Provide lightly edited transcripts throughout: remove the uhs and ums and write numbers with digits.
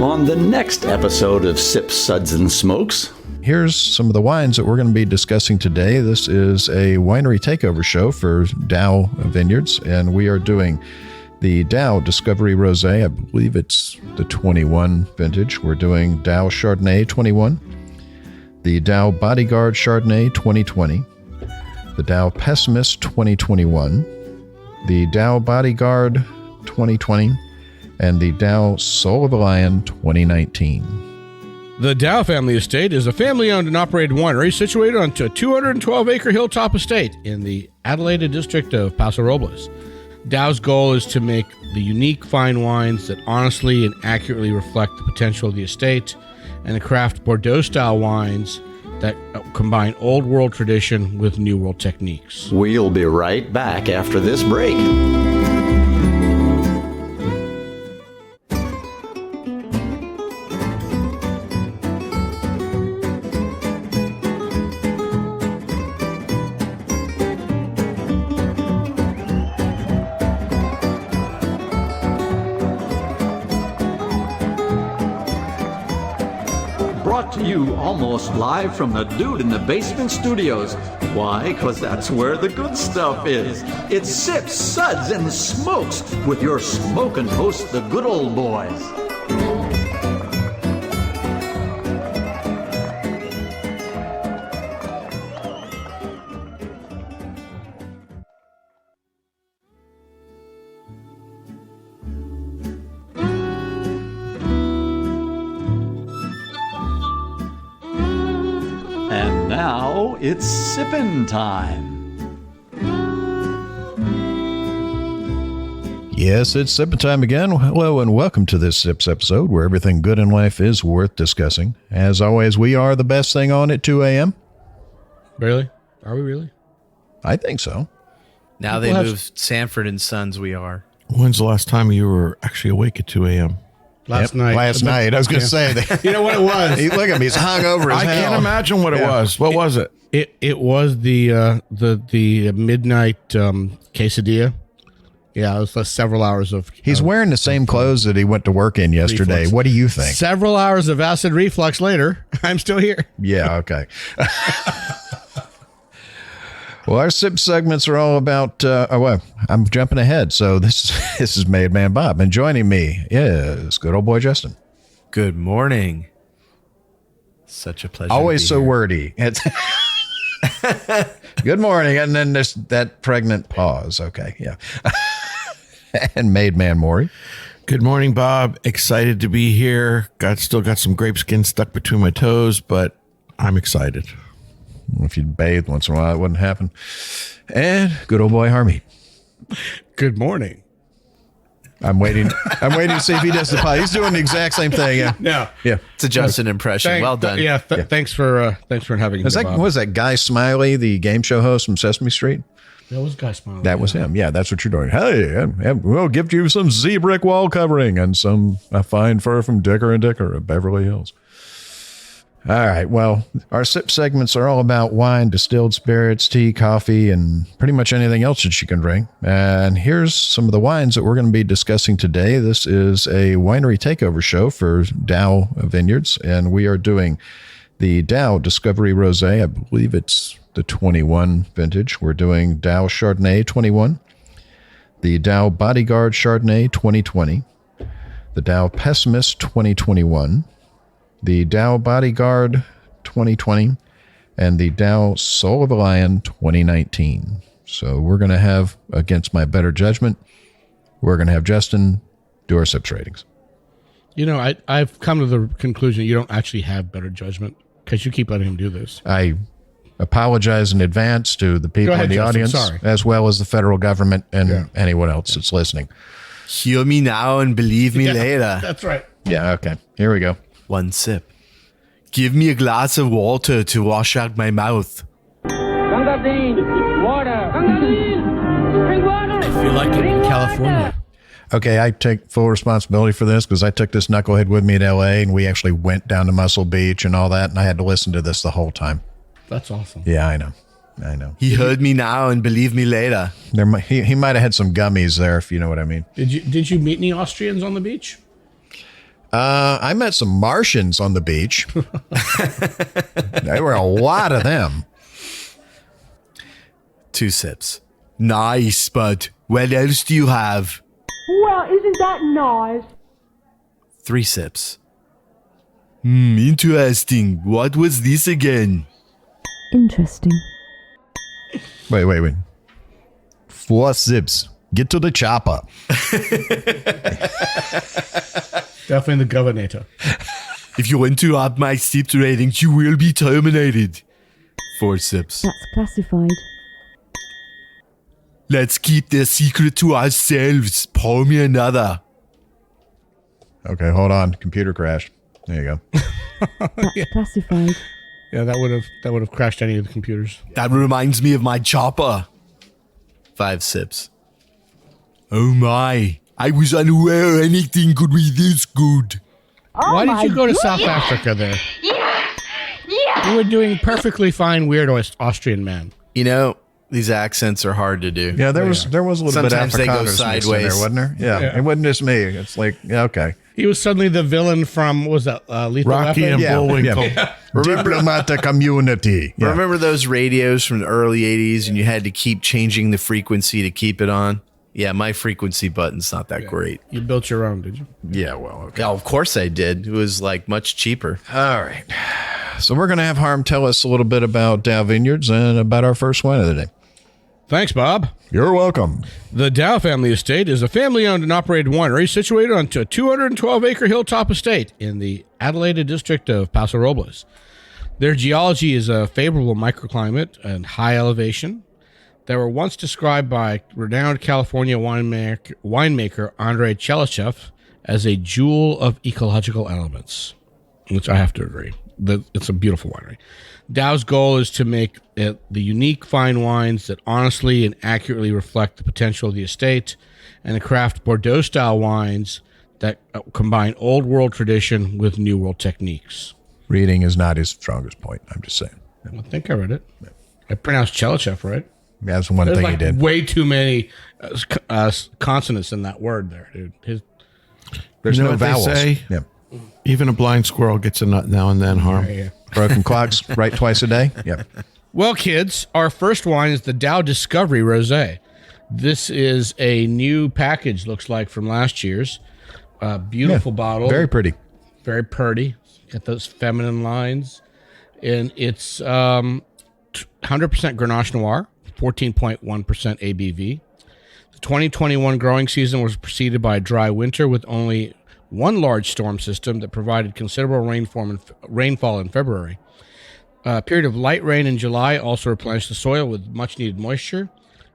on the next episode of Sips, Suds, and Smokes. Here's some of the wines that we're going to be discussing today. This is a winery takeover show for DAOU Vineyards, and we are doing the DAOU Discovery Rosé. I believe it's the 21 vintage. We're doing DAOU Chardonnay 21, the DAOU Bodyguard Chardonnay 2020, the DAOU Pessimist 2021, the DAOU Bodyguard 2020, and the DAOU Soul of a Lion 2019. The DAOU family estate is a family-owned and operated winery situated on a 212-acre hilltop estate in the Adelaide district of Paso Robles. DAOU's goal is to make the unique fine wines that honestly and accurately reflect the potential of the estate, and to craft Bordeaux-style wines that combine old-world tradition with new-world techniques. We'll be right back after this break. Brought to you almost live from the Dude in the Basement studios. Why? Because that's where the good stuff is. It's Sips, Suds, and Smokes with your smoking host, the good old boys. And now it's sippin' time. Yes, it's sipping time again. Hello and welcome to this Sips episode where everything good in life is worth discussing. As always, we are the best thing on at 2 a.m. Really? Are we really? I think so. Now they moved Sanford and Sons, we are. When's the last time you were actually awake at 2 a.m.? Last night. Last night. I was going to say that. You know what it was? Look at him. He's hung over as I hell. can't imagine what it was. What was it? It was the midnight quesadilla. Yeah, it was several hours of... He's wearing the same clothes that he went to work in yesterday. Reflux. What do you think? Several hours of acid reflux later, I'm still here. Yeah, okay. Well, our sip segments are all about... I'm jumping ahead. So this is Made Man Bob. And joining me is good old boy Justin. Good morning. Such a pleasure. Always to be so here. wordy. It's good morning. And then there's that pregnant pause. Okay, yeah. And Made Man Maury. Good morning, Bob. Excited to be here. Still got some grape skin stuck between my toes, but I'm excited. If you'd bathe once in a while, it wouldn't happen. And good old boy Harmeet. Good morning. I'm waiting to see if he does the pie. He's doing the exact same thing. Yeah. Yeah. It's a Justin impression. Well done. Yeah, thanks for having me, Bob. Was that Guy Smiley, the game show host from Sesame Street? That was Guy Smiley. That was him. Yeah, that's what you're doing. Hey, we'll give you some Z-brick wall covering and a fine fur from Dicker & Dicker of Beverly Hills. All right. Well, our sip segments are all about wine, distilled spirits, tea, coffee, and pretty much anything else that you can drink. And here's some of the wines that we're going to be discussing today. This is a winery takeover show for DAOU Vineyards, and we are doing the DAOU Discovery Rosé. I believe it's the 21 vintage. We're doing DAOU Chardonnay 21, the DAOU Bodyguard Chardonnay 2020, the DAOU Pessimist 2021, the DAOU Bodyguard 2020, and the DAOU Soul of a Lion 2019. So we're going to have, against my better judgment, we're going to have Justin do our sips ratings. You know, I've come to the conclusion you don't actually have better judgment because you keep letting him do this. I apologize in advance to the people in the Justin. audience, Sorry. as well as the federal government and anyone else that's listening. Hear me now and believe me later. That's right. Yeah, okay. Here we go. One sip. Give me a glass of water to wash out my mouth. Gangazine, water. Gangazine, drink water. I feel like I'm in California. Okay, I take full responsibility for this because I took this knucklehead with me in L.A. and we actually went down to Muscle Beach and all that, and I had to listen to this the whole time. That's awesome. Yeah, I know. He heard me now and believe me later. He might have had some gummies there, if you know what I mean. Did you meet any Austrians on the beach? I met some Martians on the beach. There were a lot of them. 2 sips. Nice, but what else do you have? Well, isn't that nice? 3 sips. Interesting. What was this again? Interesting. Wait. 4 sips. Get to the chopper. Definitely the governor. If you interrupt my sip ratings, you will be terminated. 4 sips. That's classified. Let's keep the secret to ourselves. Pour me another. Okay, hold on. Computer crashed. There you go. That's classified. Yeah, that would have crashed any of the computers. That reminds me of my chopper. 5 sips. Oh my. I was unaware anything could be this good. Why did you go to South Africa there? You were doing perfectly fine, weird Austrian man. You know, these accents are hard to do. Yeah, there was a little Sometimes bit they go Afrikaner sideways. in there, wasn't there? Yeah, it wasn't just me. It's like, yeah, okay. He was suddenly the villain from, what was that, Lethal Rocky Weapon? and Bullwinkle. Diplomatic community. Yeah. Remember those radios from the early 80s and you had to keep changing the frequency to keep it on? Yeah, my frequency button's not that great. You built your own, did you? Yeah, well, okay. Yeah, of course I did. It was like much cheaper. All right. So we're going to have Harm tell us a little bit about DAOU Vineyards and about our first wine of the day. Thanks, Bob. You're welcome. The DAOU family estate is a family-owned and operated winery situated on a 212-acre hilltop estate in the Adelaide district of Paso Robles. Their geology is a favorable microclimate and high elevation. They were once described by renowned California winemaker Andrei Chelachev as a jewel of ecological elements, which I have to agree. It's a beautiful winery. DAOU's goal is to make the unique fine wines that honestly and accurately reflect the potential of the estate and to craft Bordeaux-style wines that combine old world tradition with new world techniques. Reading is not his strongest point. I'm just saying. I think I read it. I pronounced Chelachev right. That's one There's thing like he did. way too many consonants in that word there, dude. There's You know no what they vowels. say? Yeah. Even a blind squirrel gets a nut now and then, Harm. Yeah. Broken clocks, right twice a day. Yeah. Well, kids, our first wine is the DAOU Discovery Rosé. This is a new package, looks like, from last year's. Beautiful bottle. Very pretty. Very pretty. Got those feminine lines. And it's 100% Grenache Noir, 14.1% ABV. The 2021 growing season was preceded by a dry winter with only one large storm system that provided considerable rainfall in February. A period of light rain in July also replenished the soil with much-needed moisture.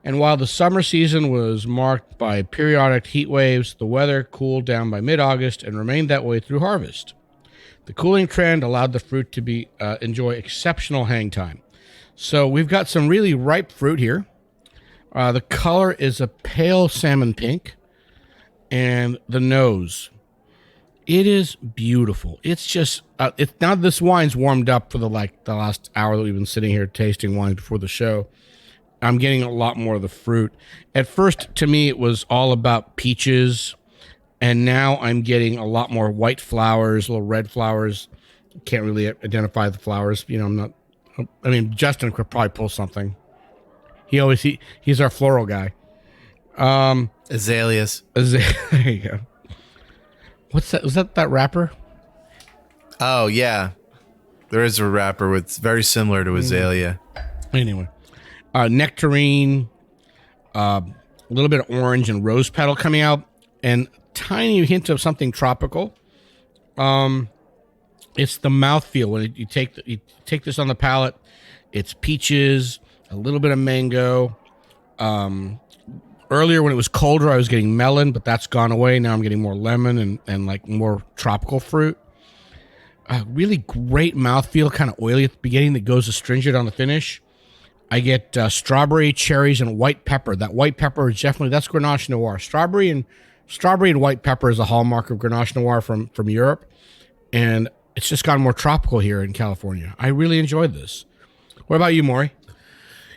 And while the summer season was marked by periodic heat waves, the weather cooled down by mid-August and remained that way through harvest. The cooling trend allowed the fruit to enjoy exceptional hang time. So we've got some really ripe fruit here. The color is a pale salmon pink, and the nose. It is beautiful. It's just now this wine's warmed up for the last hour that we've been sitting here tasting wine before the show. I'm getting a lot more of the fruit. At first, to me, it was all about peaches, and now I'm getting a lot more white flowers, little red flowers. Can't really identify the flowers. You know, Justin could probably pull something. He's our floral guy. Azaleas. There you go. What's that? Was that wrapper? Oh, yeah. There is a wrapper with very similar to azalea. Anyway, nectarine, a little bit of orange and rose petal coming out, and tiny hint of something tropical. It's the mouthfeel when you take this on the palate. It's peaches, a little bit of mango. Earlier when it was colder, I was getting melon, but that's gone away. Now I'm getting more lemon and like more tropical fruit. Really great mouthfeel, kind of oily at the beginning that goes astringent on the finish. I get strawberry, cherries, and white pepper. That white pepper is that's Grenache Noir. Strawberry and white pepper is a hallmark of Grenache Noir from Europe, and it's just gotten more tropical here in California. I really enjoyed this. What about you, Maury?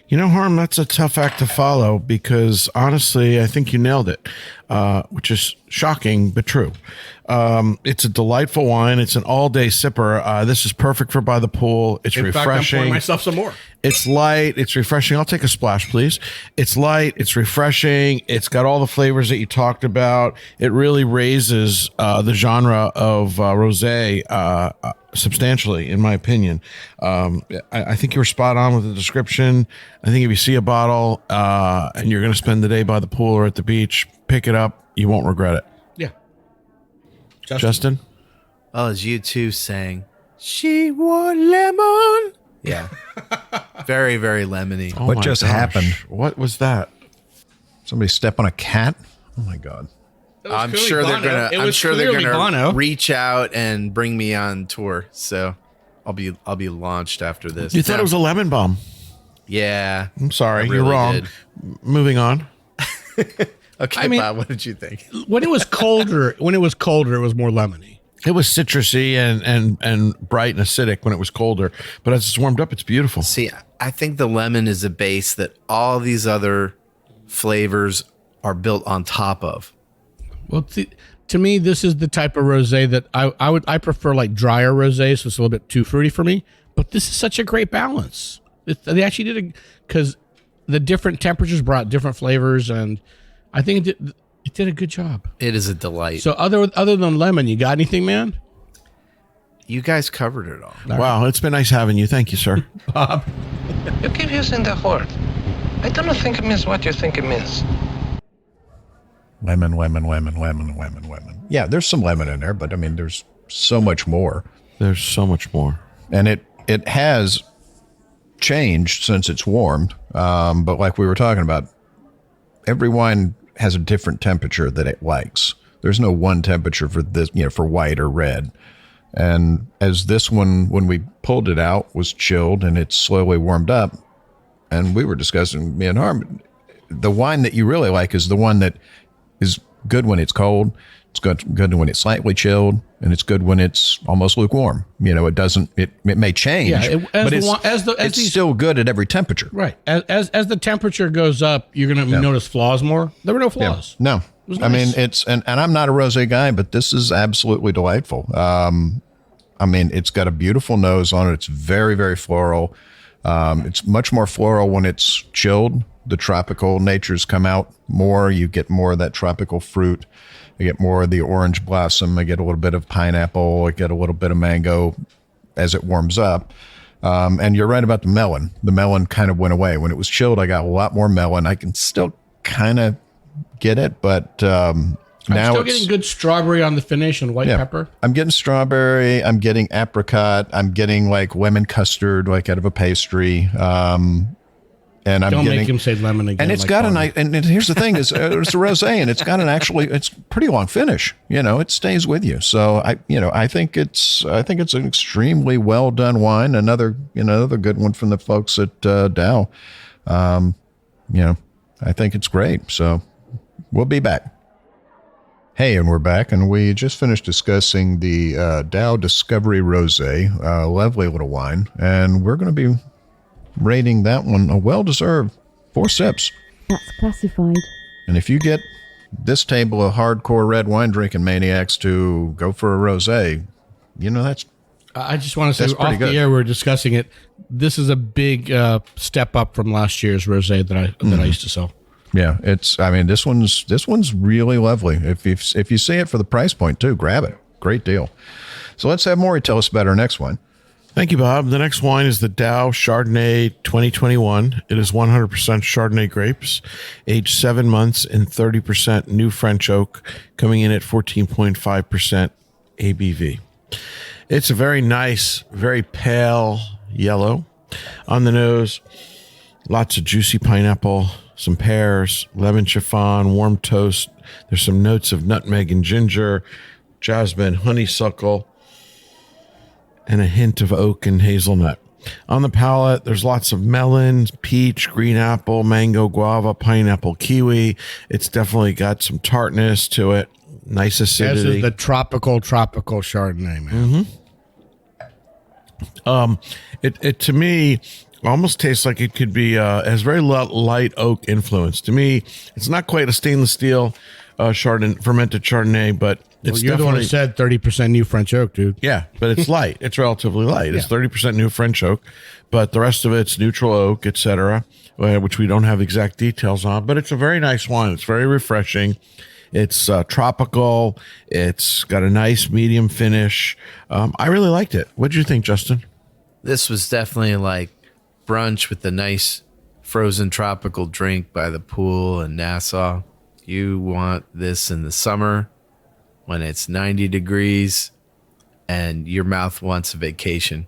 You know, Harm, that's a tough act to follow because honestly, I think you nailed it, which is shocking but true. It's a delightful wine. It's an all-day sipper. This is perfect for by the pool. It's In fact, I'm refreshing. pouring myself some more. It's light. It's refreshing. I'll take a splash, please. It's light. It's refreshing. It's got all the flavors that you talked about. It really raises the genre of rosé substantially, in my opinion. I think you were spot on with the description. I think if you see a bottle and you're going to spend the day by the pool or at the beach, pick it up. You won't regret it. Yeah. Justin? Oh, it's you too saying, she wore lemon. Yeah. Very, very lemony. Oh What my just gosh. happened? What was that? Somebody step on a cat? Oh my God. I'm clearly sure they're Bono. gonna. It I'm was sure they're clearly gonna Bono. reach out and bring me on tour. So I'll be launched after this. You thought it was a lemon bomb. Yeah. I'm sorry. I You're really wrong. did. Moving on. Okay, I mean- Bob. What did you think? When it was colder, it was more lemony. It was citrusy and bright and acidic when it was colder, but as it's warmed up, it's beautiful. See, I think the lemon is a base that all these other flavors are built on top of. Well, to me, this is the type of rosé that I prefer, like drier rosé, so it's a little bit too fruity for me. But this is such a great balance. They actually did because the different temperatures brought different flavors, and I think it did a good job. It is a delight. So other than lemon, you got anything, man? You guys covered it all. Wow, it's been nice having you. Thank you, sir. Bob? You keep using the word. I don't think it means what you think it means. Lemon. Yeah, there's some lemon in there, but I mean, there's so much more. There's so much more. And it has changed since it's warmed. But like we were talking about, every wine has a different temperature that it likes. There's no one temperature for this, for white or red. And as this one, when we pulled it out, was chilled and it's slowly warmed up, and we were discussing, me and Harm, the wine that you really like is the one that is good when it's cold. It's good when it's slightly chilled, and it's good when it's almost lukewarm. It doesn't. It may change, but it's still good at every temperature. Right. As the temperature goes up, you're going to notice flaws more. There were no flaws. No. was I mean, nice. it's, and I'm not a rosé guy, but this is absolutely delightful. I mean, it's got a beautiful nose on it. It's very, very floral. It's much more floral when it's chilled. The tropical natures come out more. You get more of that tropical fruit. You get more of the orange blossom. I get a little bit of pineapple. I get a little bit of mango as it warms up. And you're right about the melon. The melon kind of went away. When it was chilled, I got a lot more melon. I can still kind of get it, but I'm now still it's getting good strawberry on the finish and white pepper. I'm getting strawberry. I'm getting apricot. I'm getting like lemon custard, like out of a pastry. And I'm Don't getting, make him say lemon again. and it's like got a Bono. nice. And here's the thing: is it's a rosé, and it's got it's pretty long finish. It stays with you. So I think it's an extremely well done wine. Another good one from the folks at DAOU. I think it's great. So we'll be back. Hey, and we're back, and we just finished discussing the DAOU Discovery Rosé, lovely little wine, and we're going to be rating that one a well-deserved 4 sips. That's classified. And if you get this table of hardcore red wine drinking maniacs to go for a rosé, that's I just want to say, That's pretty off the good. air, we're discussing it. This is a big step up from last year's rosé that I used to sell. yeah. This one's really lovely. If you see it for the price point too, grab it. Great deal. So let's have Maury tell us about our next one. Thank you, Bob. The next wine is the DAOU Chardonnay 2021. It is 100% Chardonnay grapes, aged 7 months in 30% new French oak, coming in at 14.5% ABV. It's a very nice, very pale yellow. On the nose, lots of juicy pineapple, some pears, lemon chiffon, warm toast. There's some notes of nutmeg and ginger, jasmine, honeysuckle, and a hint of oak and hazelnut. On the palate, there's lots of melon, peach, green apple, mango, guava, pineapple, kiwi. It's definitely got some tartness to it. Nice This acidity. is the tropical Chardonnay, man. It to me almost tastes like it could be has very light oak influence. To me, it's not quite a stainless steel fermented Chardonnay, but it's You're the one who definitely said 30% new French oak, dude. yeah, but it's light. It's relatively light. It's 30% new French oak, but the rest of it's neutral oak, etc., which we don't have exact details on. But it's a very nice wine. It's very refreshing. It's tropical. It's got a nice medium finish. I really liked it. What did you think, Justin? This was definitely like brunch with a nice frozen tropical drink by the pool in Nassau. You want this in the summer when it's 90 degrees and your mouth wants a vacation.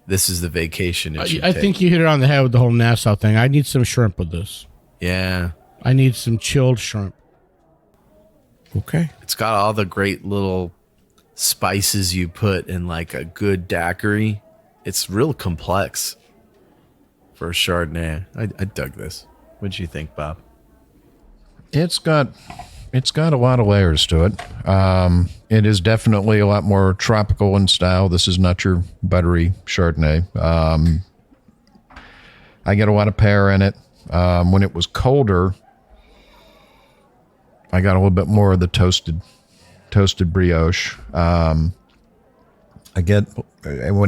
This is the vacation. I think you hit it on the head with the whole Nassau thing. I need some shrimp with this. Yeah. I need some chilled shrimp. Okay. It's got all the great little spices you put in like a good daiquiri. It's real complex for a Chardonnay. I dug this. What'd you think, Bob? It's got a lot of layers to it. It is definitely a lot more tropical in style. This is not your buttery Chardonnay. I get a lot of pear in it. When it was colder, I got a little bit more of the toasted brioche. When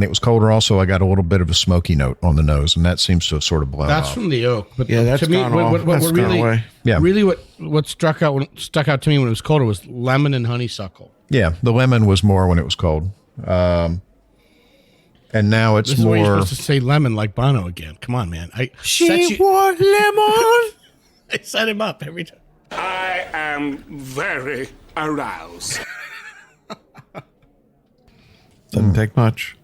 it was colder also, I got a little bit of a smoky note on the nose, and that seems to have sort of blown That's off. from the oak. But Yeah, that's to me, gone off. That's gone really, away. Yeah. really what stuck out to me when it was colder was lemon and honeysuckle. Yeah, the lemon was more when it was cold. And now it's This is more... where you're supposed to say lemon like Bono again. Come on, man. want lemon? I set him up every time. I am very aroused. Doesn't take much.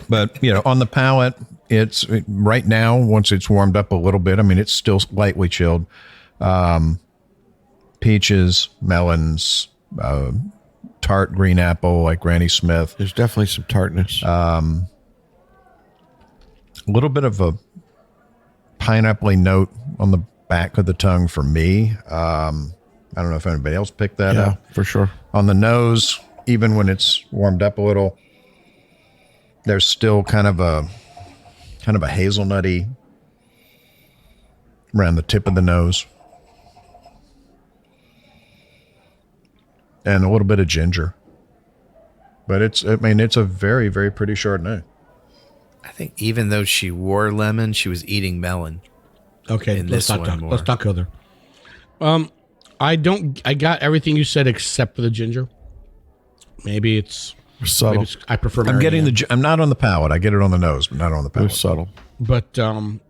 But, on the palate, it's right now, once it's warmed up a little bit, I mean, it's still lightly chilled. Peaches, melons, tart green apple like Granny Smith. There's definitely some tartness. A little bit of a pineapple note on the back of the tongue for me. I don't know if anybody else picked that up. For sure. On the nose, even when it's warmed up a little, there's still kind of a hazelnutty around the tip of the nose. And a little bit of ginger. But it's a very, very pretty Chardonnay. I think even though she wore lemon, she was eating melon. Okay, In let's this not one talk. more. Let's not go there. I got everything you said except for the ginger. Maybe Subtle. I prefer. I'm getting Marianne. I'm not on the palate. I get it on the nose, but not on the It palate. was subtle. But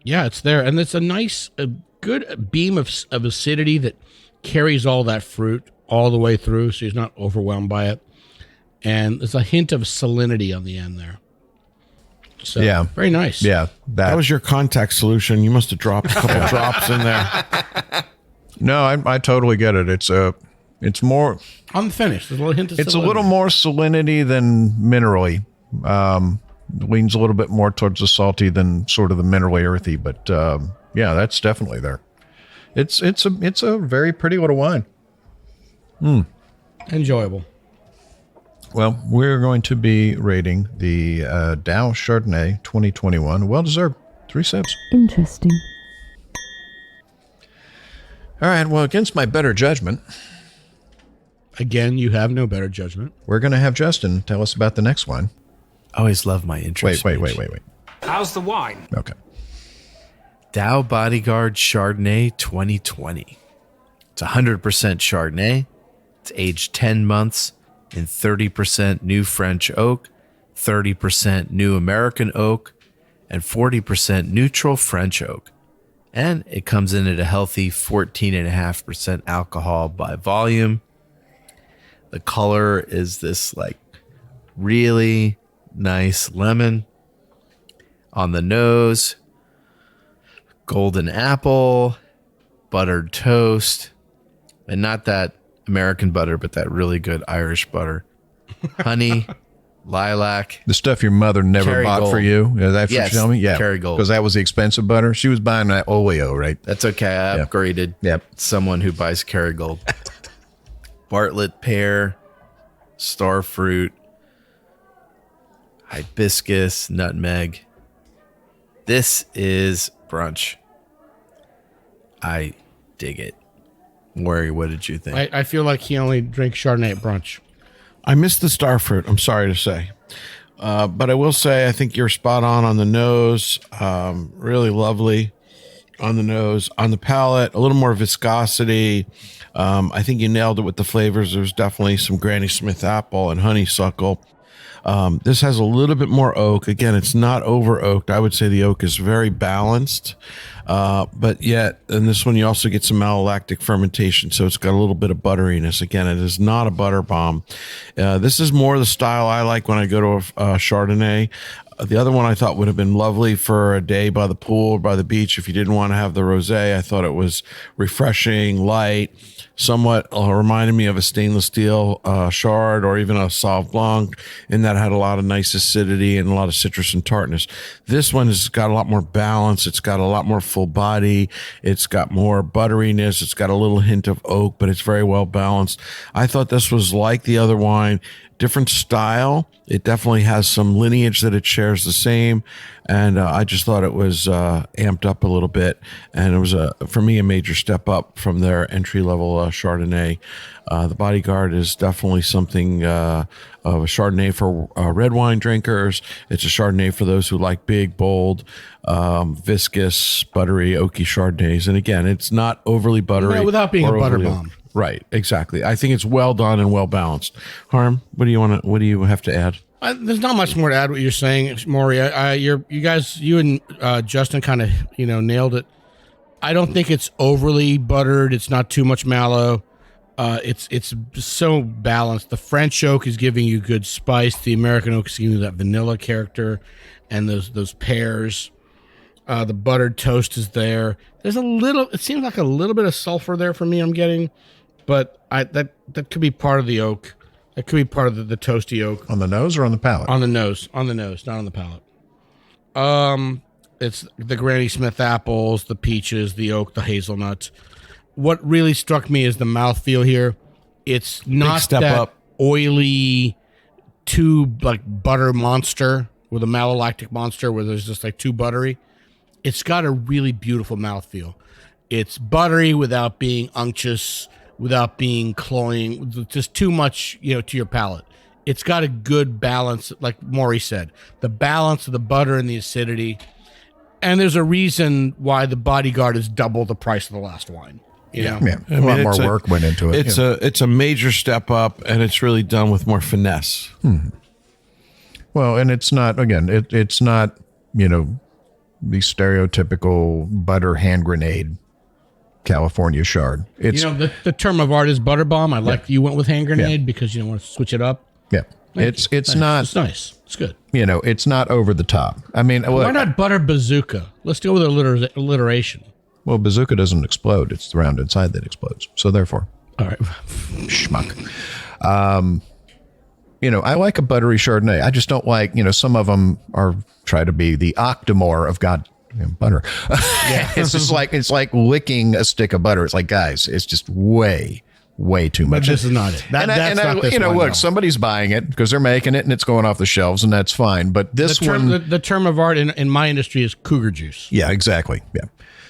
yeah, it's there, and it's a good beam of acidity that carries all that fruit all the way through, so he's not overwhelmed by it. And there's a hint of salinity on the end there. So Yeah. very nice. Yeah, That was your contact solution. You must have dropped a couple drops in there. No, I totally get it. It's more. On the finish, there's a little hint of It's a salinity. little more salinity than minerally. Leans a little bit more towards the salty than sort of the minerally earthy. But yeah, that's definitely there. It's a very pretty little wine. enjoyable. Well, we're going to be rating the DAOU Chardonnay 2021. Well deserved. 3 sips. Interesting. All right. Well, against my better judgment, Again, you have no better judgment. we're going to have Justin tell us about the next one. I always love my interest. Wait. How's the wine? Okay. DAOU Bodyguard Chardonnay 2020. It's 100% Chardonnay. It's aged 10 months in 30% new French oak, 30% new American oak, and 40% neutral French oak. And it comes in at a healthy 14.5% alcohol by volume. The color is this like really nice lemon. On the nose, golden apple, buttered toast, and not that American butter, but that really good Irish butter. Honey, lilac. The stuff your mother never bought Kerrygold. for you. Is that what Yes, you're telling me? Yeah. Kerrygold. Because that was the expensive butter. She was buying that oleo, right? That's okay. I Yeah. upgraded. Yep. Someone who buys Kerrygold. Bartlett pear, star fruit, hibiscus, nutmeg. This is brunch. I dig it. Maury, what did you think? I feel like he only drinks Chardonnay at brunch. I missed the star fruit. I'm sorry to say. But I will say, I think you're spot on the nose. Really lovely on the nose. On the palate, a little more viscosity. I think you nailed it with the flavors. There's definitely some Granny Smith apple and honeysuckle. This has a little bit more oak. Again, it's not over oaked. I would say the oak is very balanced. But yet, in this one, you also get some malolactic fermentation. So it's got a little bit of butteriness. Again, it is not a butter bomb. This is more the style I like when I go to a Chardonnay. The other one I thought would have been lovely for a day by the pool or by the beach if you didn't want to have the rosé. I thought it was refreshing, light, somewhat reminded me of a stainless steel Chard or even a Sauv Blanc, and that had a lot of nice acidity and a lot of citrus and tartness. This one has got a lot more balance. It's got a lot more full body. It's got more butteriness. It's got a little hint of oak, but it's very well balanced. I thought this was like the other wine, different style. It definitely has some lineage that it shares the same. And I just thought it was amped up a little bit. And it was, for me, a major step up from their entry-level Chardonnay. The Bodyguard is definitely something of a Chardonnay for red wine drinkers. It's a Chardonnay for those who like big, bold, viscous, buttery, oaky Chardonnays. And again, it's not overly buttery. No, without being a butter bomb. Right, exactly. I think it's well done and well balanced. Harm, what do you have to add? There's not much more to add what you're saying, Maury. You and Justin kind of nailed it. I don't think it's overly buttered. It's not too much mallow. It's so balanced. The French oak is giving you good spice. The American oak is giving you that vanilla character, and those pears. The buttered toast is there. There's a little. It seems like a little bit of sulfur there for me. I'm getting, but that could be part of the oak. That could be part of the toasty oak. On the nose or on the palate? On the nose, not on the palate. It's the Granny Smith apples, the peaches, the oak, the hazelnuts. What really struck me is the mouthfeel here. It's not step that up. oily, too like butter monster with a malolactic monster where there's just like too buttery. It's got a really beautiful mouthfeel. It's buttery without being unctuous, without being cloying, just too much, to your palate. It's got a good balance, like Maury said, the balance of the butter and the acidity. And there's a reason why the Bodyguard is double the price of the last wine. Yeah. A lot more work went into it. It's a major step up, and it's really done with more finesse. Well, and it's not, again, it's not, the stereotypical butter hand grenade California Chard. It's the term of art is butter bomb. I like you went with hand grenade because you don't want to switch it up. Yeah. It's not. It's nice. It's good. It's not over the top. I mean, why not butter bazooka? Let's go with alliteration. Well, bazooka doesn't explode. It's the round inside that explodes. So therefore, all right, schmuck. I like a buttery Chardonnay. I just don't like, some of them try to be the octomore of butter. Yeah. it's like licking a stick of butter. It's like, guys, it's just way too much. But this is not it. Look, somebody's buying it because they're making it and it's going off the shelves, and that's fine. But this the term of art in my industry is cougar juice. Yeah, exactly. Yeah.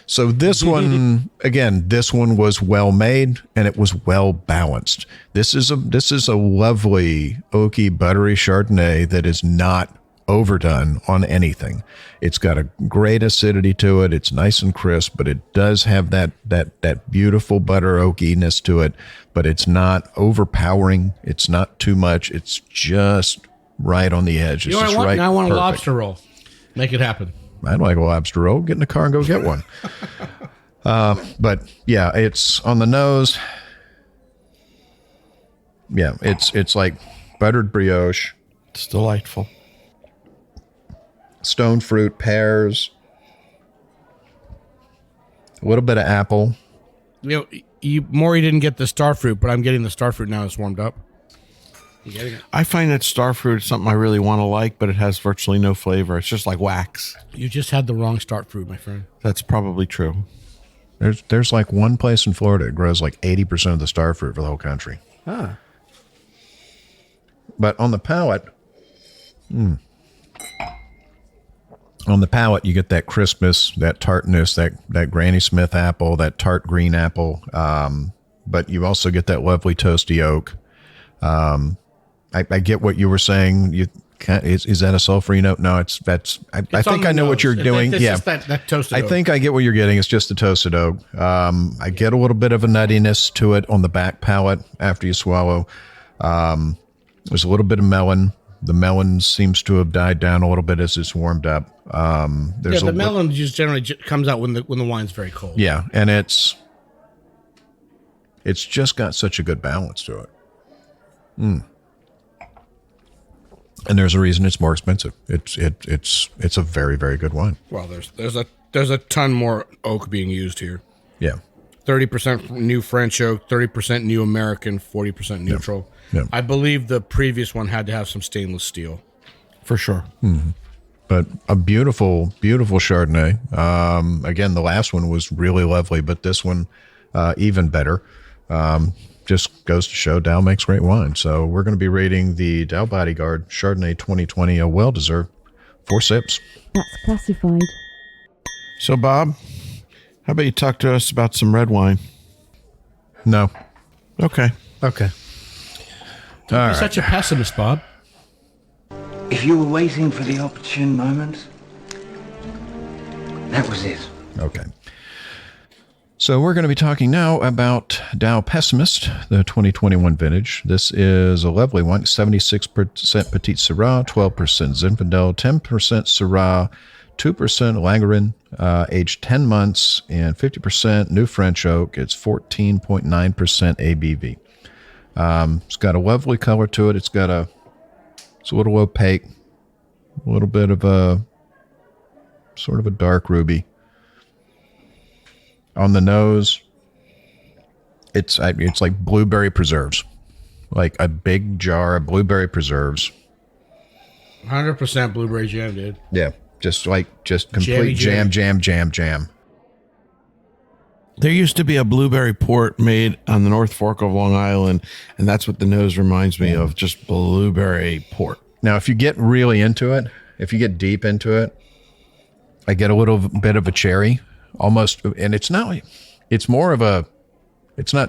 So this one, again, this one was well made and it was well balanced. This is a lovely oaky, buttery Chardonnay that is not overdone on anything. It's got a great acidity to it. It's nice and crisp, but it does have that beautiful butter oakiness to it, but it's not overpowering. It's not too much. It's just right on the edge. It's just right. Now I want a lobster roll. Make it happen. I'd like a lobster roll. Get in the car and go get one. But yeah, it's on the nose. Yeah, it's like buttered brioche. It's delightful. Stone fruit, pears, a little bit of apple. Maury didn't get the star fruit, but I'm getting the star fruit now. It's warmed up. You getting it? I find that star fruit is something I really want to like, but it has virtually no flavor. It's just like wax. You just had the wrong star fruit, my friend. That's probably true. There's like one place in Florida that grows like 80% of the star fruit for the whole country. But on the palate, you get that crispness, that tartness, that Granny Smith apple, that tart green apple. but you also get that lovely toasty oak. I get what you were saying. You can't, is that a sulfury note? No, I think I know what you're doing. It's yeah, just that toasted I oak. think I get what you're getting. It's just the toasted oak. I get a little bit of a nuttiness to it on the back palate after you swallow. There's a little bit of melon. The melon seems to have died down a little bit as it's warmed up. The melon just generally comes out when the wine's very cold. Yeah, and it's just got such a good balance to it. And there's a reason it's more expensive. It's a very, very good wine. Well, there's a ton more oak being used here. Yeah. 30% new French oak, 30% new American, 40% neutral. Yeah. I believe the previous one had to have some stainless steel. For sure. Mm-hmm. But a beautiful, beautiful Chardonnay. Again, the last one was really lovely, but this one even better. Just goes to show DAOU makes great wine. So we're going to be rating the DAOU Bodyguard Chardonnay 2020, a well-deserved 4 sips. That's classified. So, Bob, how about you talk to us about some red wine? No. Okay. Okay. You're such a pessimist, Bob. If you were waiting for the opportune moment, that was it. Okay. So we're going to be talking now about DAOU Pessimist, the 2021 vintage. This is a lovely one, 76% Petit Syrah, 12% Zinfandel, 10% Syrah, 2% Langerin, aged 10 months, and 50% New French Oak. It's 14.9% ABV. It's got a lovely color to it. It's a little opaque, a little bit of a sort of a dark ruby. On the nose, it's like blueberry preserves, like a big jar of blueberry preserves. 100% blueberry jam, dude. Yeah, just complete Jammy jam. There used to be a blueberry port made on the North Fork of Long Island, and that's what the nose reminds me of, just blueberry port. Now, if you get really into it, if you get deep into it, I get a little bit of a cherry. Almost, and it's not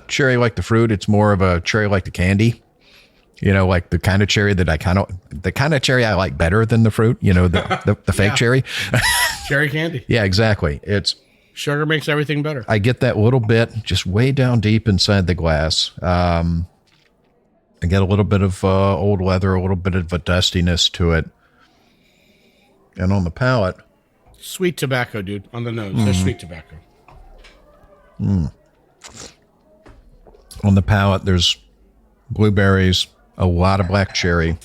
cherry like the fruit. It's more of a cherry like the candy, like the kind of cherry the kind of cherry I like better than the fruit, the fake cherry. Cherry candy. Yeah, exactly. Sugar makes everything better. I get that little bit just way down deep inside the glass. I get a little bit of old leather, a little bit of a dustiness to it. And on the palate, Sweet tobacco, dude, on the nose. There's sweet tobacco. On the palate, there's blueberries, a lot of black cherry.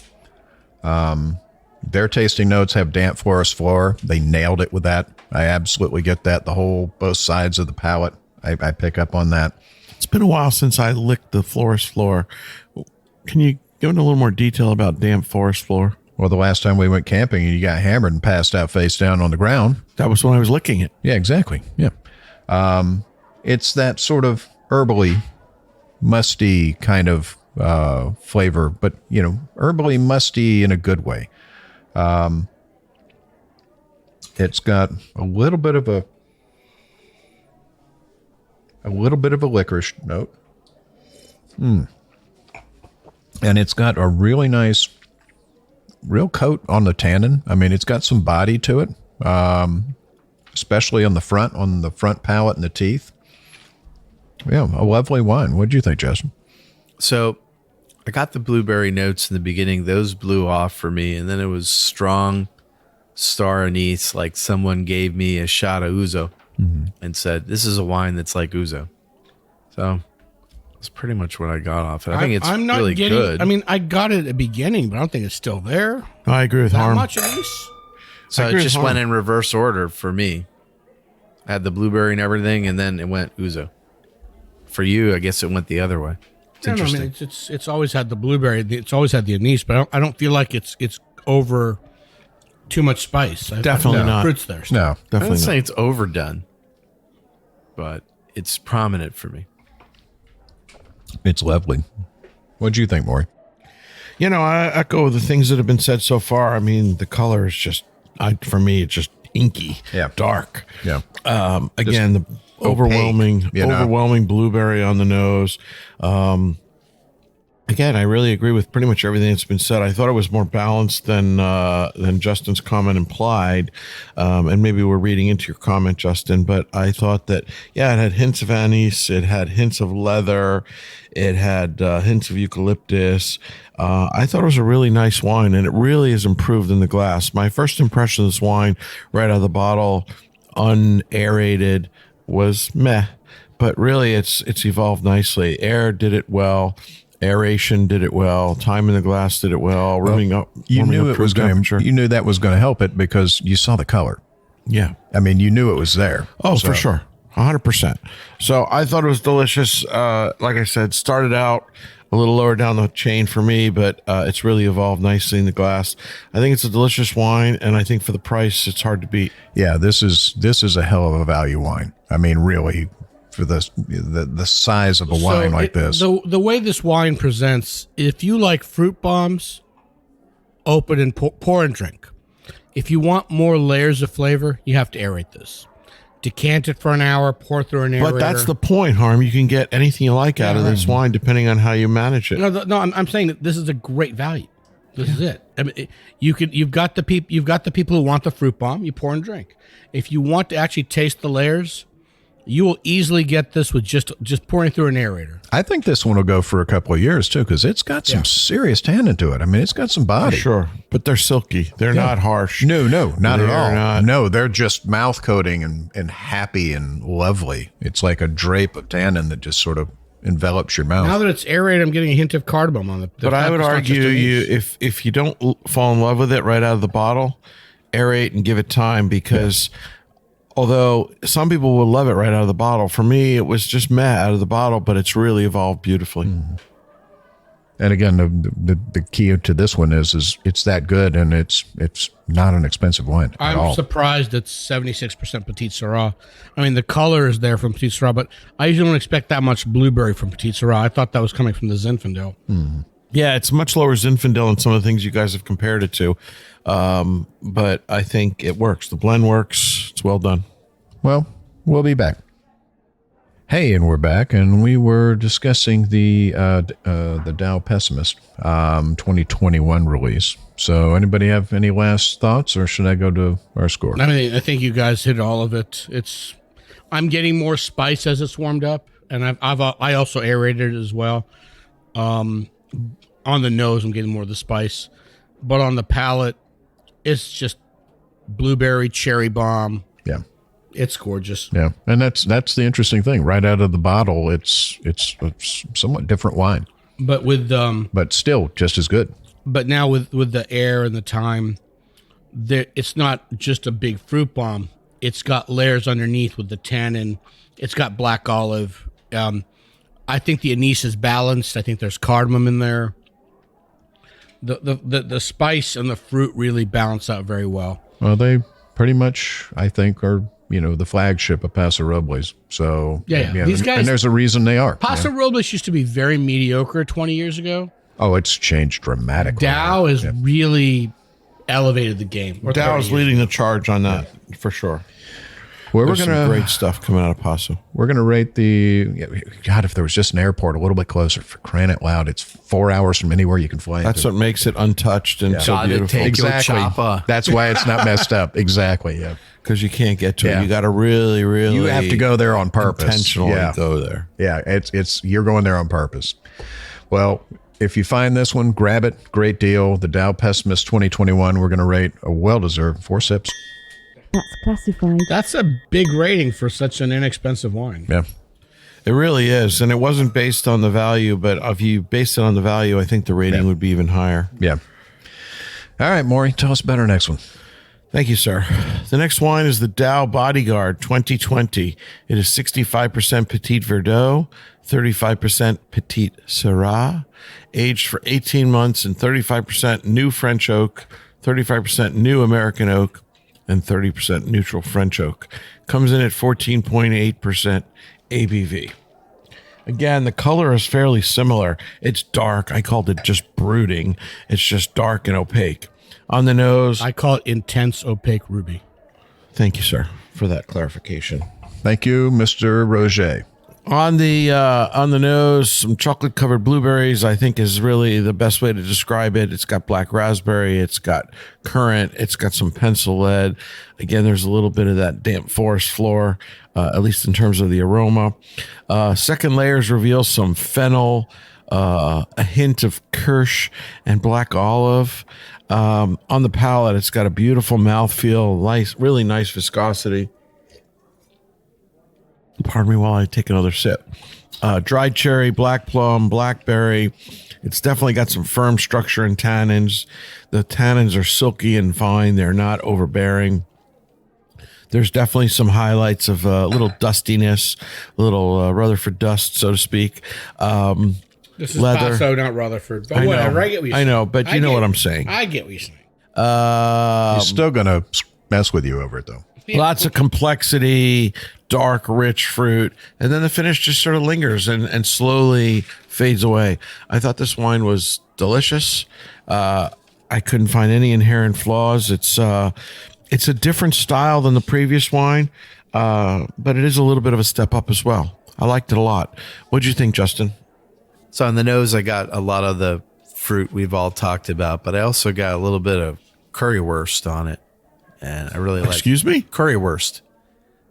Their tasting notes have damp florist floor. They nailed it with that. I absolutely get that. Both sides of the palate, I pick up on that. It's been a while since I licked the florist floor. Can you go into a little more detail about damp forest floor? Well, the last time we went camping and you got hammered and passed out face down on the ground. That was when I was licking it. Yeah, exactly. Yeah. It's that sort of herbally, musty kind of flavor, but, herbally musty in a good way. It's got a little bit of a licorice note. And it's got a really nice real coat on the tannin. I mean, it's got some body to it, especially on the front palate and the teeth. Yeah, a lovely wine. What did you think, Justin? So I got the blueberry notes in the beginning. Those blew off for me. And then it was strong star anise, like someone gave me a shot of ouzo and said, this is a wine that's like ouzo. So that's pretty much what I got off it. I think it's really good. I mean, I got it at the beginning, but I don't think it's still there. I agree with Harm. That much anise? So it just went in reverse order for me. I had the blueberry and everything, and then it went ouzo. For you, I guess it went the other way. It's interesting. I mean, it's always had the blueberry. It's always had the anise, but I don't feel like it's over too much spice. Definitely not. Fruits there. No, I definitely don't not. say it's overdone, but it's prominent for me. It's lovely. What do you think, Maury? I echo the things that have been said so far. I mean, the color is just, for me, it's just inky, dark. Yeah. Again, the overwhelming, opaque, you know? overwhelming blueberry on the nose. Again, I really agree with pretty much everything that's been said. I thought it was more balanced than Justin's comment implied, and maybe we're reading into your comment, Justin. But I thought that it had hints of anise, it had hints of leather, it had hints of eucalyptus. I thought it was a really nice wine, and it really is improved in the glass. My first impression of this wine, right out of the bottle, unaerated, was meh, but really it's evolved nicely. Air did it well. Aeration did it well. Time in the glass did it well. Warming up. You knew it was going to. You knew that was going to help it because you saw the color. Yeah, I mean, you knew it was there. Oh, for sure, 100%. So I thought it was delicious. Like I said, started out a little lower down the chain for me, but it's really evolved nicely in the glass. I think it's a delicious wine, and I think for the price, it's hard to beat. Yeah, this is a hell of a value wine. I mean, really. For the size of a wine like this. The way this wine presents, if you like fruit bombs, open and pour and drink. If you want more layers of flavor, you have to aerate this. Decant it for an hour, pour through an aerator. But that's the point, Harm. You can get anything you like out of this wine depending on how you manage it. No, I'm saying that this is a great value. This is it. I mean, you've got the people who want the fruit bomb. You pour and drink. If you want to actually taste the layers, you will easily get this with just pouring through an aerator. I think this one will go for a couple of years too, because it's got some serious tannin to it. I mean, it's got some body. Sure, but they're silky. They're not harsh. No, not at all. Not. No, they're just mouth coating and happy and lovely. It's like a drape of tannin that just sort of envelops your mouth. Now that it's aerated, I'm getting a hint of cardamom on it. But I would argue if you don't fall in love with it right out of the bottle, aerate and give it time because. Yeah. Although some people will love it right out of the bottle. For me, it was just meh out of the bottle, but it's really evolved beautifully. Mm-hmm. And again, the key to this one is it's that good, and it's not an expensive wine at all. I'm surprised it's 76% Petite Sirah. I mean, the color is there from Petite Sirah, but I usually don't expect that much blueberry from Petite Sirah. I thought that was coming from the Zinfandel. Mm-hmm. Yeah, it's much lower Zinfandel than some of the things you guys have compared it to. But I think it works. The blend works. It's well done. Well, we'll be back. Hey, and we're back, and we were discussing the DAOU Pessimist 2021 release. So anybody have any last thoughts, or should I go to our score? I mean, I think you guys hit all of it. I'm getting more spice as it's warmed up, and I also aerated it as well. On the nose, I'm getting more of the spice, but on the palate, it's just blueberry cherry bomb. Yeah, it's gorgeous. Yeah, and that's the interesting thing. Right out of the bottle, it's a somewhat different wine, but with but still just as good. But now with the air and the time, it's not just a big fruit bomb. It's got layers underneath with the tannin. It's got black olive. I think the anise is balanced. I think there's cardamom in there. The spice and the fruit really balance out very well. Well, they pretty much, I think, are the flagship of Paso Robles. So yeah. These guys, and there's a reason they are. Paso Robles used to be very mediocre 20 years ago. Oh, it's changed dramatically. DAOU has really elevated the game. DAOU is leading the charge on that for sure. Well, There's some great stuff coming out of Paso. We're going to rate God, if there was just an airport a little bit closer, for crying out loud, it's 4 hours from anywhere you can fly. That's what makes it untouched and so beautiful. Exactly. That's why it's not messed up. Exactly. Yeah. Because you can't get to it. You got to really you have to go there on purpose. Intentionally go there. Yeah. It's you're going there on purpose. Well, if you find this one, grab it. Great deal. The DAOU Pessimist 2021. We're going to rate a well-deserved 4 sips. That's classified. That's a big rating for such an inexpensive wine. Yeah. It really is. And it wasn't based on the value, but if you based it on the value, I think the rating would be even higher. Yeah. All right, Maury, tell us about our next one. Thank you, sir. The next wine is the DAOU Bodyguard 2020. It is 65% Petit Verdot, 35% Petit Syrah, aged for 18 months, and 35% new French oak, 35% new American oak, and 30% neutral French oak. Comes in at 14.8% ABV. Again, the color is fairly similar. It's dark. I called it just brooding. It's just dark and opaque. On the nose, I call it intense opaque ruby. Thank you, sir, for that clarification. Thank you, Mr. Roger. On the nose, some chocolate covered blueberries, I think, is really the best way to describe it. It's got black raspberry, it's got currant, it's got some pencil lead. Again, there's a little bit of that damp forest floor, at least in terms of the aroma. Second layers reveal some fennel, a hint of kirsch and black olive. On the palate, it's got a beautiful mouthfeel, nice, really nice viscosity. Pardon me while I take another sip. Dried cherry, black plum, blackberry. It's definitely got some firm structure and tannins. The tannins are silky and fine. They're not overbearing. There's definitely some highlights of a little dustiness, a little Rutherford dust, so to speak. This is leather. Paso, not Rutherford. But whatever, I get what you're saying. I know, but you know what I'm saying. I get what you're saying. He's still going to mess with you over it, though. Lots of complexity, dark, rich fruit. And then the finish just sort of lingers and slowly fades away. I thought this wine was delicious. I couldn't find any inherent flaws. It's a different style than the previous wine, but it is a little bit of a step up as well. I liked it a lot. What'd you think, Justin? So on the nose, I got a lot of the fruit we've all talked about, but I also got a little bit of currywurst on it. And I really like. Excuse me? Currywurst.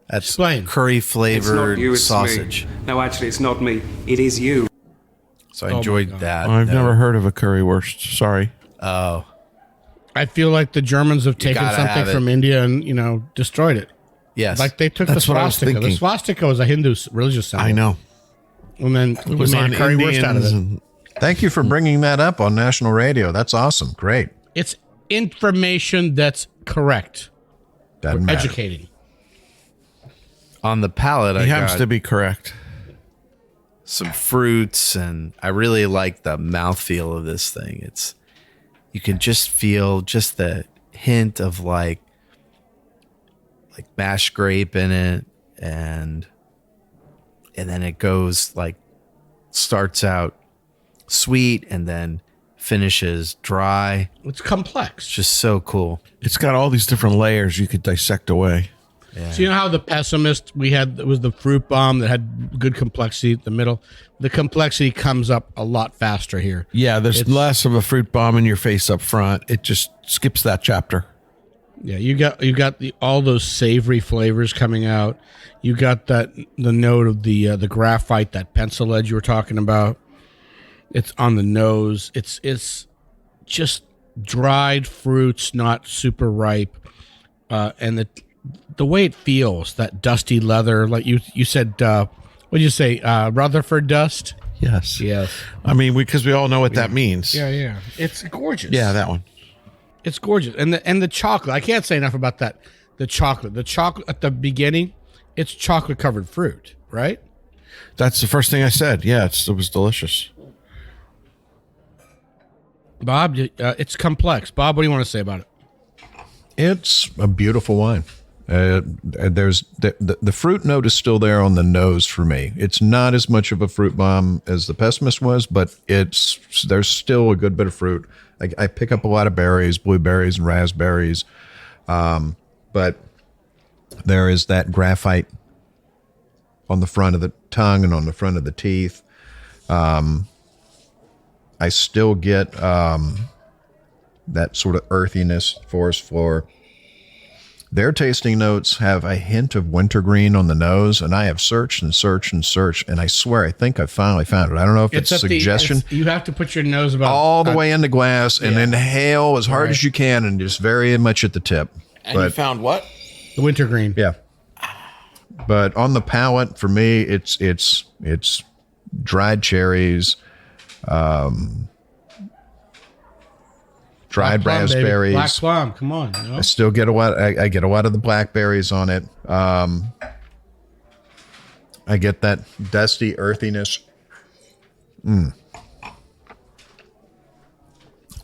That's Explain. Curry flavored sausage. Me. No, actually, it's not me. It is you. So I enjoyed that. I've never heard of a currywurst. Sorry. Oh. I feel like the Germans have taken something from India and, destroyed it. Yes. Like they took That's the what I was swastika. The thinking. swastika was a Hindu religious symbol. I know. And then It was we on made a currywurst out of it. Indians. Thank you for bringing that up on national radio. That's awesome. Great. It's information that's correct. Doesn't matter. Educating. On the palate, He I happens got to be correct. some fruits, and I really like the mouthfeel of this thing. You can just feel just the hint of like mashed grape in it, and then it goes starts out sweet and then finishes dry. It's complex. It's just so cool. It's got all these different layers you could dissect away. Yeah. So you know how the pessimist we had, it was the fruit bomb that had good complexity at the middle. The complexity comes up a lot faster here. Yeah, there's less of a fruit bomb in your face up front. It just skips that chapter. Yeah, you got all those savory flavors coming out. You got the note of the graphite, that pencil lead you were talking about. It's on the nose. It's just dried fruits, not super ripe, and the way it feels, that dusty leather, like you said. What did you say? Rutherford dust. Yes. Yes. I mean, because we all know what that means. Yeah. It's gorgeous. Yeah, that one. It's gorgeous, and the chocolate. I can't say enough about that. The chocolate at the beginning, it's chocolate covered fruit, right? That's the first thing I said. Yeah, it was delicious. Bob, it's complex. Bob, what do you want to say about it? It's a beautiful wine. There's the fruit note is still there on the nose for me. It's not as much of a fruit bomb as the pessimist was, but there's still a good bit of fruit. I pick up a lot of berries, blueberries and raspberries, but there is that graphite on the front of the tongue and on the front of the teeth. I still get that sort of earthiness, forest floor. Their tasting notes have a hint of wintergreen on the nose, and I have searched and searched and searched, and I swear I think I finally found it. I don't know if it's suggestion. You have to put your nose about all the way in the glass and inhale as hard as you can, and just very much at the tip. And you found what? The wintergreen. Yeah. But on the palate, for me, it's dried cherries, dried raspberries, black plum. Come on, I still get a lot. I get a lot of the blackberries on it. I get that dusty earthiness,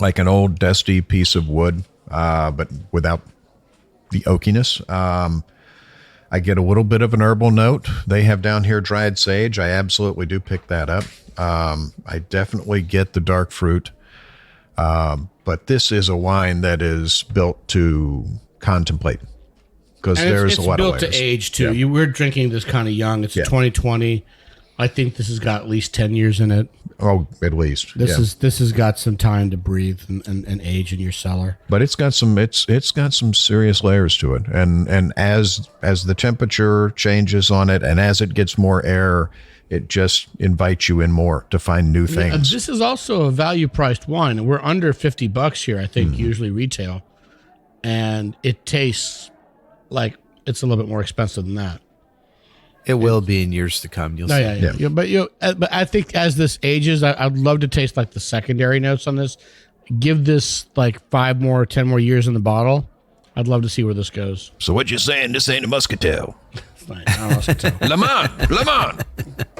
like an old dusty piece of wood, but without the oakiness. I get a little bit of an herbal note. They have down here dried sage. I absolutely do pick that up. I definitely get the dark fruit. But this is a wine that is built to contemplate because there's a lot of layers. It's built to age too. Yeah. We're drinking this kind of young. It's a 2020. I think this has got at least 10 years in it. Oh, at least. This has got some time to breathe and age in your cellar. But it's got some serious layers to it, and as the temperature changes on it, and as it gets more air, it just invites you in more to find new things. This is also a value priced wine. We're under $50 here, I think, usually retail, and it tastes like it's a little bit more expensive than that. It will be in years to come. You'll see. Yeah. But I think as this ages, I'd love to taste like the secondary notes on this. Give this like 5 more, 10 more years in the bottle. I'd love to see where this goes. So what you saying? This ain't a muscatel. It's not a muscatel. Lamont,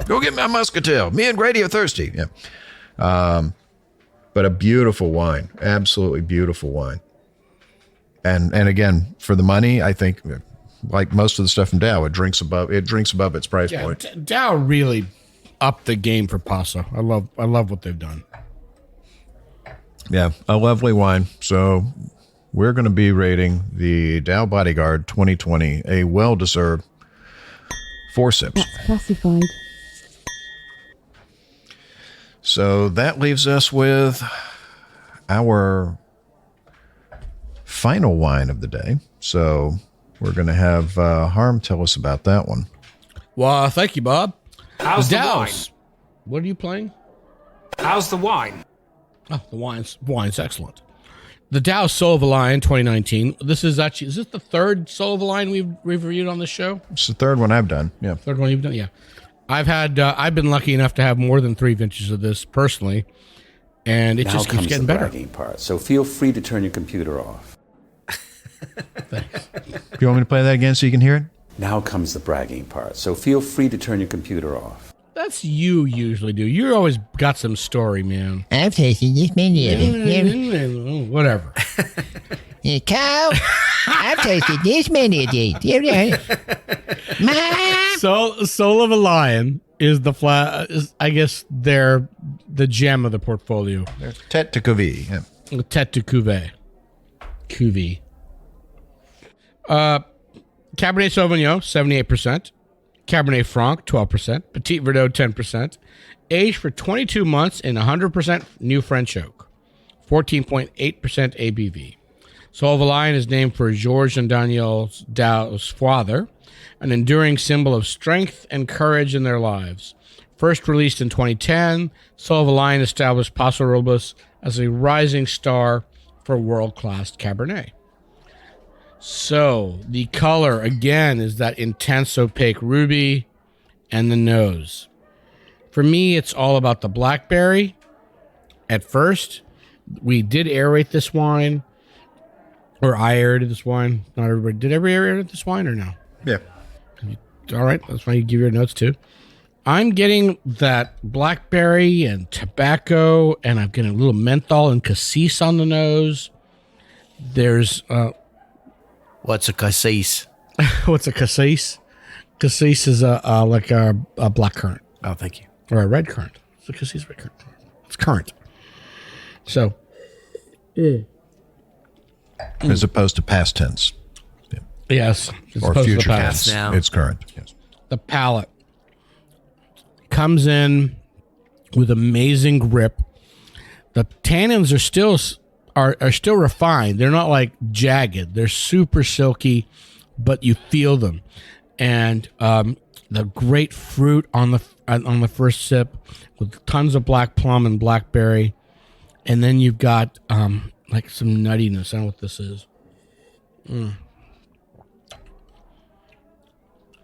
go get my muscatel. Me and Grady are thirsty. Yeah. But a beautiful wine, absolutely beautiful wine. And again, for the money, I think, like most of the stuff from DAOU, it drinks above its price point. DAOU really upped the game for Paso. I love what they've done. Yeah, a lovely wine. So we're going to be rating the DAOU Bodyguard 2020 a well-deserved 4 sips. That's classified. So that leaves us with our final wine of the day. So we're going to have Harm tell us about that one. Well, thank you, Bob. How's the wine? DAOU's. What are you playing? How's the wine? Oh, the wine's excellent. The DAOU Soul of a Lion 2019. Is this the third Soul of a Lion we've reviewed on this show? It's the third one I've done. Yeah. Third one you've done? Yeah. I've been lucky enough to have more than 3 vintages of this personally, and it now just keeps getting better. Bragging part. So feel free to turn your computer off. Thanks. You want me to play that again so you can hear it? Now comes the bragging part. So feel free to turn your computer off. That's you usually do. You always got some story, man. I've tasted this many of it. Whatever. Cow, I've tasted this many of these. Soul of a Lion is I guess they're the gem of the portfolio. Tête de Cuvée. Yeah. Tête de Cuvée. Cuvée. Cabernet Sauvignon, 78%. Cabernet Franc, 12%. Petit Verdot, 10%. Aged for 22 months in 100% new French oak. 14.8% ABV. Soul of a Lion is named for Georges and Daniel DAOU's father, an enduring symbol of strength and courage in their lives. First released in 2010, Soul of a Lion established Paso Robles as a rising star for world-class Cabernet. So, the color, again, is that intense opaque ruby and the nose. For me, it's all about the blackberry. At first, we did aerate this wine, or I aerated this wine. Not everybody. Did everybody aerate this wine or no? Yeah. All right, that's why you give your notes too. I'm getting that blackberry and tobacco, and I'm getting a little menthol and cassis on the nose. There's... What's a cassis? What's a cassis? Cassis is like a black currant. Oh, thank you. Or a red currant. It's a cassis red currant. It's currant. So. As opposed to past tense. Yeah. Yes. Or future tense. Now. It's current. Yes. The palate comes in with amazing grip. The tannins are still refined. They're not like jagged. They're super silky, but you feel them. And the great fruit on the first sip with tons of black plum and blackberry. And then you've got like some nuttiness. I don't know what this is.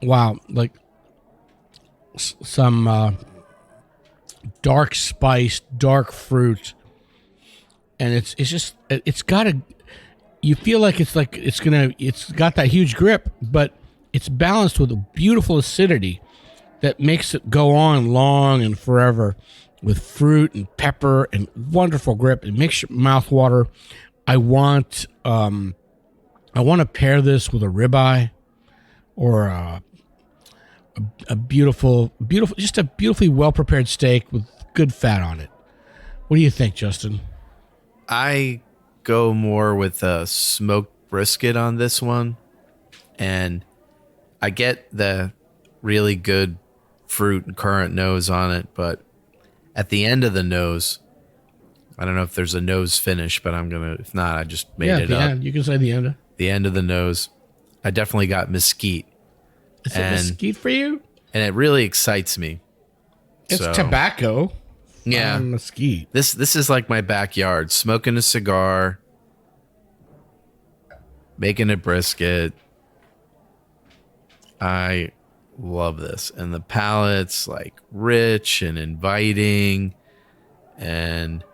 Wow, like some dark spice, dark fruit. And it's got you feel like it's got that huge grip, but it's balanced with a beautiful acidity that makes it go on long and forever with fruit and pepper and wonderful grip. It makes your mouth water. I want to pair this with a ribeye or a beautiful, just a beautifully well-prepared steak with good fat on it. What do you think, Justin? I go more with a smoked brisket on this one. And I get the really good fruit and currant nose on it, but at the end of the nose, I don't know if there's a nose finish, but if not, I just made it the up. end. You can say the end. The end of the nose, I definitely got mesquite. Is it mesquite for you? And it really excites me. It's tobacco. Yeah. Mesquite. This is like my backyard, smoking a cigar, making a brisket. I love this. And the palate's like rich and inviting. And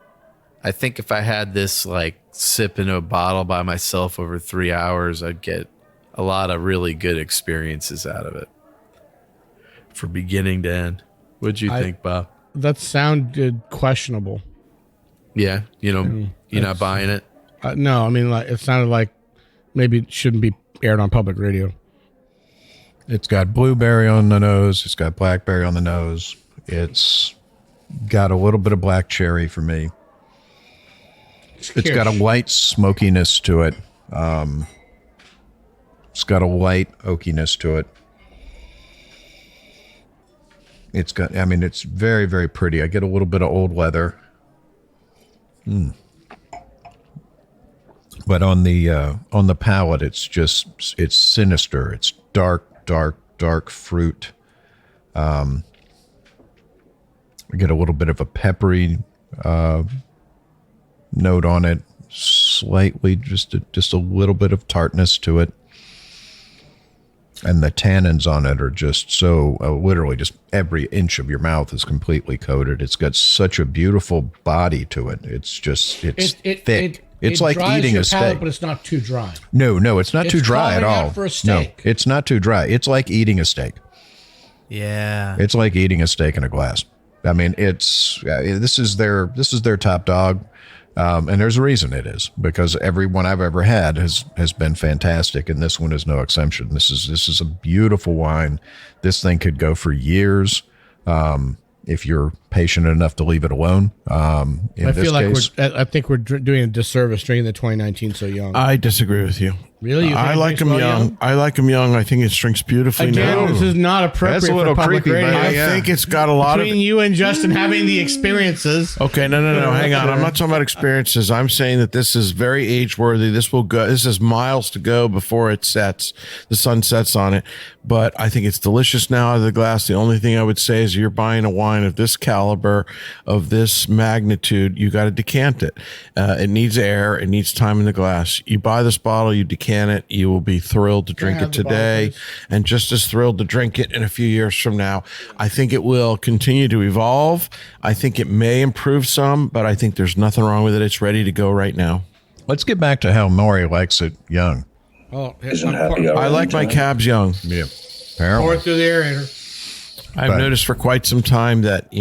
I think if I had this like sip in a bottle by myself over 3 hours, I'd get a lot of really good experiences out of it. From beginning to end. What'd you think, Bob? That sounded questionable. Yeah, you're not buying it? No, I mean, like it sounded like maybe it shouldn't be aired on public radio. It's got blueberry on the nose. It's got blackberry on the nose. It's got a little bit of black cherry for me. It's got a light smokiness to it. It's got a light oakiness to it. It's very, very pretty. I get a little bit of old leather. But on the palate, it's sinister. It's dark fruit. I get a little bit of a peppery note on it, slightly, just a little bit of tartness to it. And the tannins on it are just so literally just every inch of your mouth is completely coated. It's got such a beautiful body to it. It's thick. It's like eating a steak, but it's not too dry. No, it's not too dry at all. For a steak. No, it's not too dry. It's like eating a steak. Yeah, it's like eating a steak in a glass. I mean, this is their top dog. And there's a reason it is, because everyone I've ever had has been fantastic, and this one is no exception. This is a beautiful wine. This thing could go for years if you're patient enough to leave it alone. I think we're doing a disservice drinking the 2019 so young. I disagree with you. Really? I like them young. I like them young. I think it drinks beautifully. Again, this is not appropriate for public radio. I think it's got a lot between you and Justin having the experiences. Okay, no. Hang on. I'm not talking about experiences. I'm saying that this is very age worthy. This will go. This is miles to go before it sets. The sun sets on it. But I think it's delicious now out of the glass. The only thing I would say is you're buying a wine of this caliber, of this magnitude, you got to decant it. It needs air. It needs time in the glass. You buy this bottle, you decant it, you will be thrilled to drink it today and just as thrilled to drink it in a few years from now. I think it will continue to evolve. I think it may improve some, but I think there's nothing wrong with it. It's ready to go right now. Let's get back to how Maury likes it young. Oh, I like my cabs young. Yeah. Pour it through the aerator. I've noticed for quite some time that,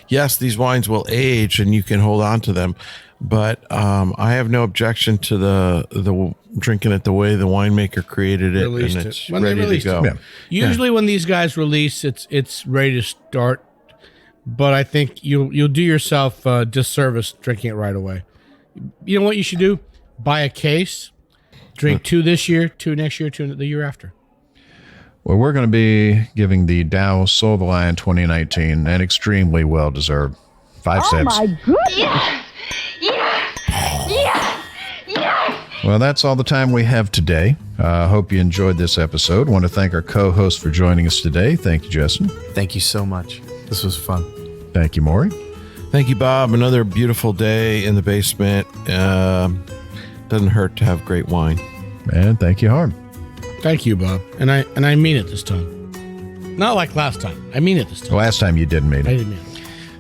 yes, these wines will age and you can hold on to them, but I have no objection to the drinking it the way the winemaker created it, and it's ready to go. Yeah. Usually when these guys release, it's ready to start, but I think you'll do yourself a disservice drinking it right away. You know what you should do? Buy a case, drink 2 this year, 2 next year, 2 the year after. Well, we're going to be giving the DAOU Soul of the Lion 2019 an extremely well-deserved 5 sips. Oh my goodness! Yes! Well, that's all the time we have today. Hope you enjoyed this episode. Want to thank our co-host for joining us today. Thank you, Justin. Thank you so much. This was fun. Thank you, Maury. Thank you, Bob. Another beautiful day in the basement. Doesn't hurt to have great wine. And thank you, Harm. Thank you, Bob. And I mean it this time. Not like last time. I mean it this time. Last time you didn't mean it. I didn't mean it.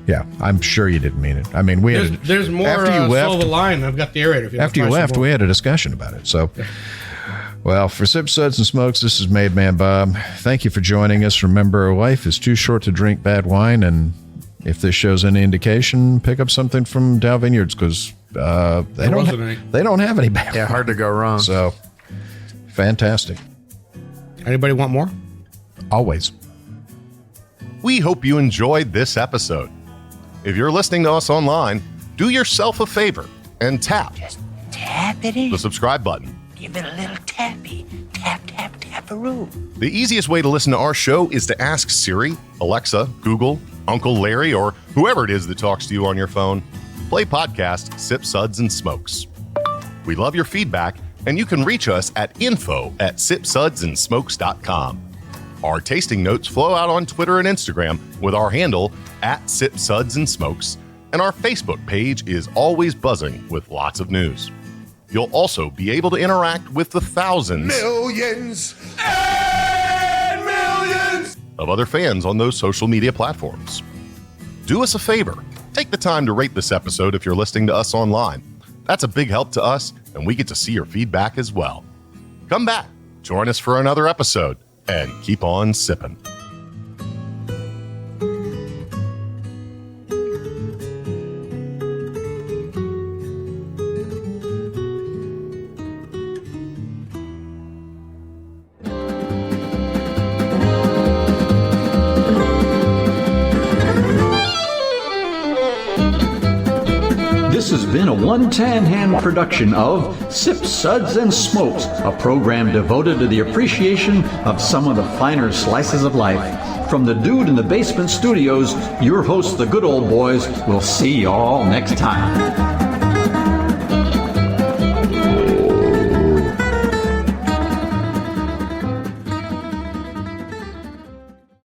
Yeah, I'm sure you didn't mean it. I mean, there's more after you left, Soul of the Lion. I've got the aerator. After you left, we had a discussion about it. So, well, for Sips, Suds, and Smokes, this is Made Man Bob. Thank you for joining us. Remember, life is too short to drink bad wine, and if this shows any indication, pick up something from DAOU Vineyards, because they don't have any bad. Yeah, hard to go wrong. So, fantastic. Anybody want more? Always. We hope you enjoyed this episode. If you're listening to us online, do yourself a favor and tap Just tap it in. the subscribe button. Give it a little tappy. Tap, tap, tap. the room. The easiest way to listen to our show is to ask Siri, Alexa, Google, Uncle Larry, or whoever it is that talks to you on your phone. Play podcast Sip Suds and Smokes. We love your feedback, and you can reach us at info@sipsudsandsmokes.com. Our tasting notes flow out on Twitter and Instagram with our handle @SipSudsAndSmokes, and our Facebook page is always buzzing with lots of news. You'll also be able to interact with the thousands, millions, and millions of other fans on those social media platforms. Do us a favor. Take the time to rate this episode if you're listening to us online. That's a big help to us, and we get to see your feedback as well. Come back, join us for another episode, and keep on sipping. This has been a One Tan Hand production of Sip Suds and Smokes, a program devoted to the appreciation of some of the finer slices of life. From the Dude in the Basement Studios, your hosts, the Good Old Boys, will see you all next time.